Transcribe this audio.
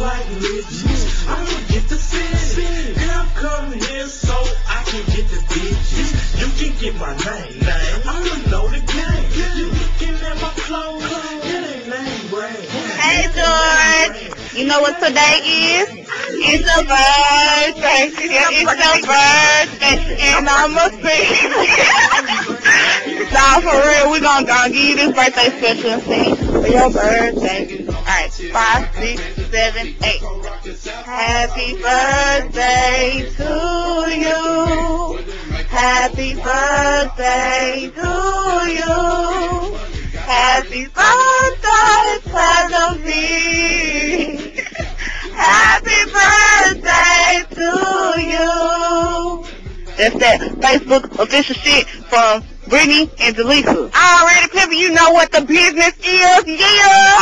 like bitches. I'ma get the city. Girl, come here so I can get the bitches. You can get my name. I'ma know the game. You looking at my clothes. It ain't name brand. Hey, George. You know what today is? It's a birthday. It's a birthday. And I'm a sing. Nah, for real, we gonna give you this birthday special and sing for your birthday. Alright, 5, 6, 7, 8. Happy birthday to you. Happy birthday to you. Happy birthday, Penelope. Happy birthday to you. That's that Facebook official shit from Brittany and Delisa. Already, people, you know what the business is, yeah.